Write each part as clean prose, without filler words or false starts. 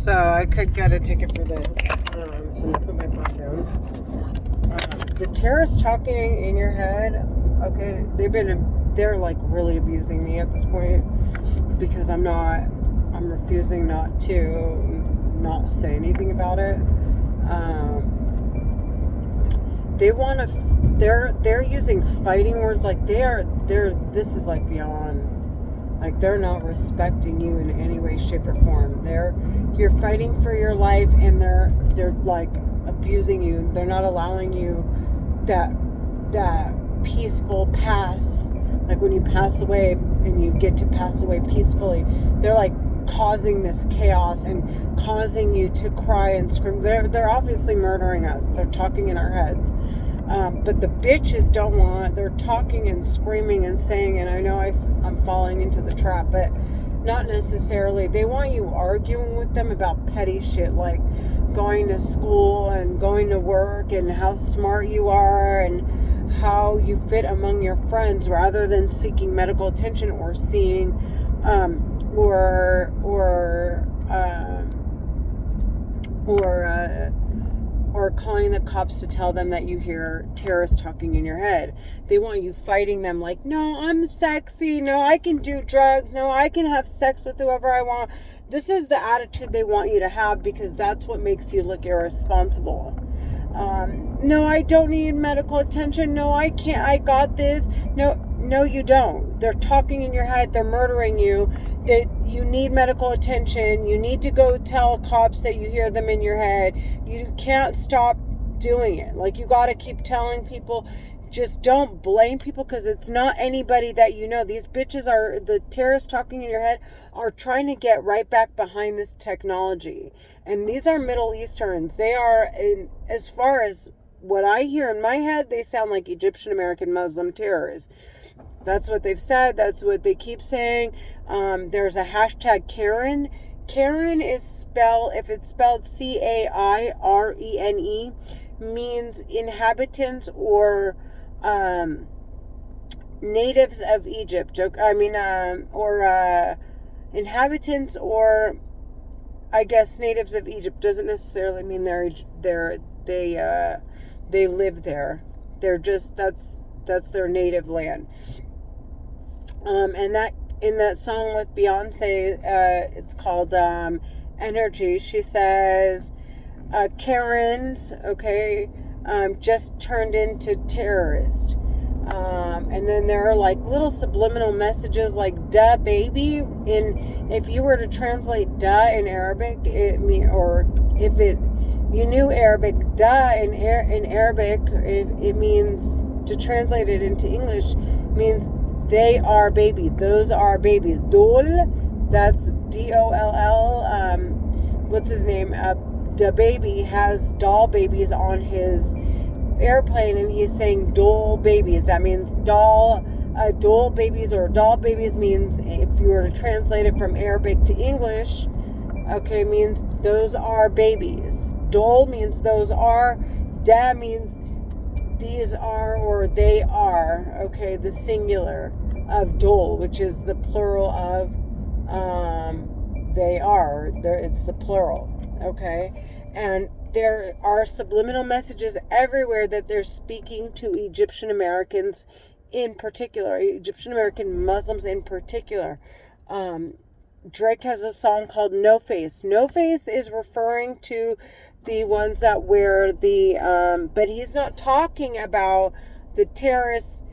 So I could get a ticket for this. So I'm gonna put my phone down. The terrorists talking in your head. Okay, they're like really abusing me at this point because I'm refusing not say anything about it. They're using fighting words. Like this is like beyond. Like they're not respecting you in any way, shape, or form. You're fighting for your life, and they're like abusing you. They're not allowing you that peaceful pass. Like when you pass away and you get to pass away peacefully, they're like causing this chaos and causing you to cry and scream. They're obviously murdering us. They're talking in our heads. But the bitches don't want. They're talking and screaming and saying, and I know I'm falling into the trap, but not necessarily. They want you arguing with them about petty shit like going to school and going to work and how smart you are and how you fit among your friends, rather than seeking medical attention or seeing or calling the cops to tell them that you hear terrorists talking in your head. They want you fighting them like, no, I'm sexy. No, I can do drugs. No, I can have sex with whoever I want. This is the attitude they want you to have because that's what makes you look irresponsible. No, I don't need medical attention. No, I can't. I got this. No, you don't. They're talking in your head. They're murdering you. You need medical attention. You need to go tell cops that you hear them in your head. You can't stop doing it. Like, you got to keep telling people. Just don't blame people because it's not anybody that you know. These bitches the terrorists talking in your head are trying to get right back behind this technology. And these are Middle Easterns. They are, as far as what I hear in my head, they sound like Egyptian American Muslim terrorists. That's what they've said. That's what they keep saying. There's a hashtag cairene. Cairene is if it's spelled CAIRENE, means inhabitants or natives of Egypt. Inhabitants or I guess natives of Egypt. Doesn't necessarily mean they live there. They're just that's their native land. And that in that song with Beyonce, it's called Energy. She says, Karens, just turned into terrorists. And then there are like little subliminal messages like "duh, baby." If you were to translate "duh" in Arabic, you knew Arabic, "duh" in Arabic, it means, to translate it into English, means they are babies. Those are babies. Dol, that's DOLL. What's his name? The baby has doll babies on his airplane, and he's saying doll babies. That means doll babies, or doll babies means, if you were to translate it from Arabic to English, means those are babies. Dol means those are. Da means these are or they are. The singular of dol, which is the plural of they are. It's the plural. And there are subliminal messages everywhere that they're speaking to Egyptian Americans in particular, Egyptian American Muslims in particular. Drake has a song called No Face. No Face is referring to the ones that wear but he's not talking about the terrorists,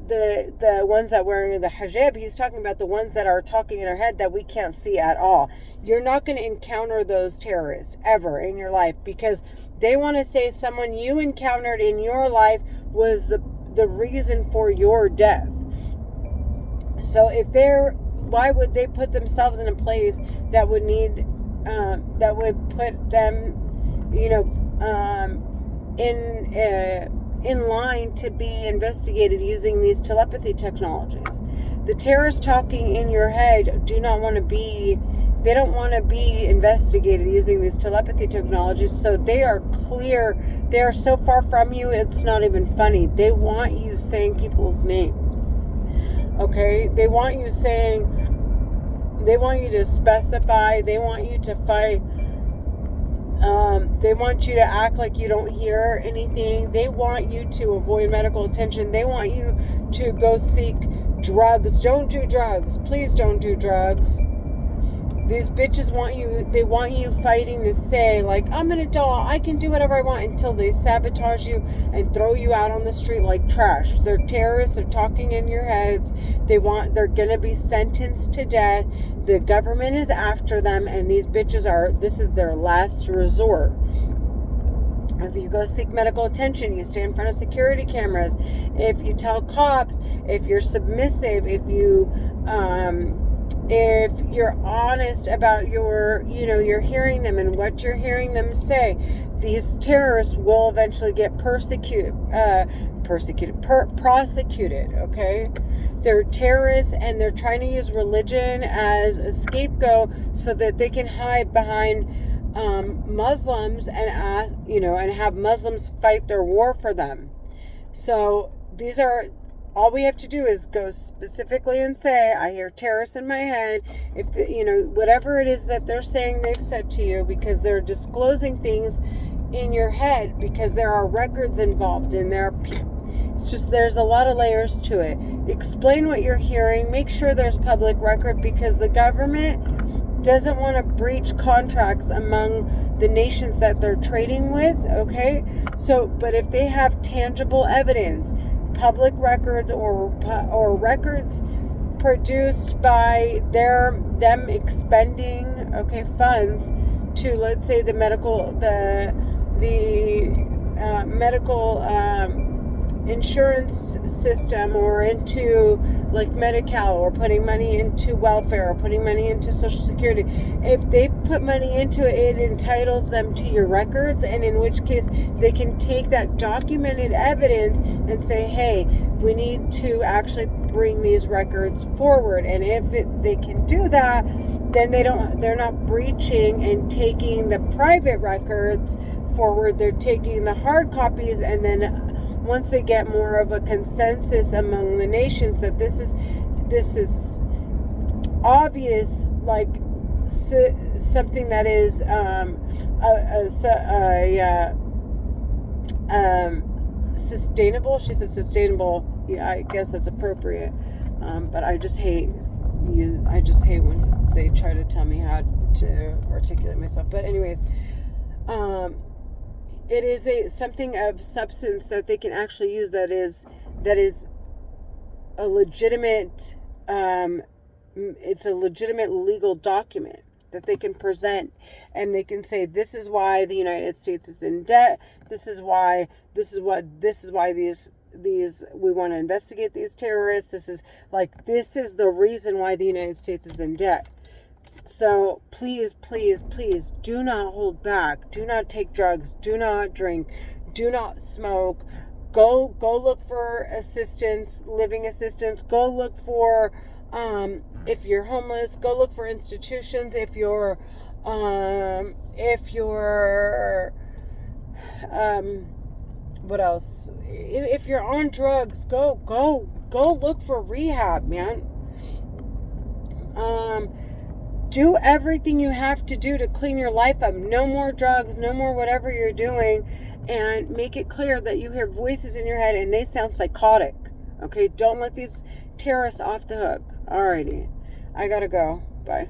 the ones that wearing the hijab. He's talking about the ones that are talking in our head that we can't see at all. You're not going to encounter those terrorists ever in your life because they want to say someone you encountered in your life was the reason for your death. So why would they put themselves in a place that would put them, in line to be investigated using these telepathy technologies? The terrorists talking in your head they don't want to be investigated using these telepathy technologies. So they are clear. They are so far from you, it's not even funny. They want you saying people's names. They want you to specify. They want you to fight They want you to act like you don't hear anything. They want you to avoid medical attention. They want you to go seek drugs. Don't do drugs. Please don't do drugs. These bitches they want you fighting to say, like, I'm an adult, I can do whatever I want, until they sabotage you and throw you out on the street like trash. They're terrorists, they're talking in your heads, they're gonna be sentenced to death. The government is after them, and these bitches this is their last resort. If you go seek medical attention, you stand in front of security cameras, if you tell cops, if you're submissive, if you're honest about you're hearing them and what you're hearing them say, these terrorists will eventually get prosecuted, okay? They're terrorists, and they're trying to use religion as a scapegoat so that they can hide behind Muslims and have Muslims fight their war for them. So all we have to do is go specifically and say, I hear terrorists in my head. If whatever it is that they're saying they've said to you, because they're disclosing things in your head, because there are records involved in there. It's just, there's a lot of layers to it. Explain what you're hearing. Make sure there's public record, because the government doesn't want to breach contracts among the nations that they're trading with, okay? So, but if they have tangible evidence, public records or records produced by them expending, okay, funds to, let's say, the medical insurance system, or into like Medi-Cal, or putting money into welfare, or putting money into Social Security. If they put money into it, it entitles them to your records, and in which case they can take that documented evidence and say, hey, we need to actually bring these records forward. And if they can do that, then they're not breaching and taking the private records forward. They're taking the hard copies, and then once they get more of a consensus among the nations that this is obvious, like something that is sustainable. She said sustainable. Yeah, I guess that's appropriate. But I just hate when they try to tell me how to articulate myself. But anyways, it is something of substance that they can actually use, that is a legitimate, it's a legitimate legal document that they can present, and they can say, this is why the United States is in debt, this is why these we want to investigate these terrorists, this is the reason why the United States is in debt. So please, please, please do not hold back. Do not take drugs. Do not drink. Do not smoke. Go look for assistance, living assistance. Go look for, if you're homeless, go look for institutions. If you're what else? If you're on drugs, go look for rehab, man. Do everything you have to do to clean your life up. No more drugs, no more whatever you're doing, and make it clear that you hear voices in your head and they sound psychotic. Okay, don't let these terrorists off the hook. Alrighty, I gotta go. Bye.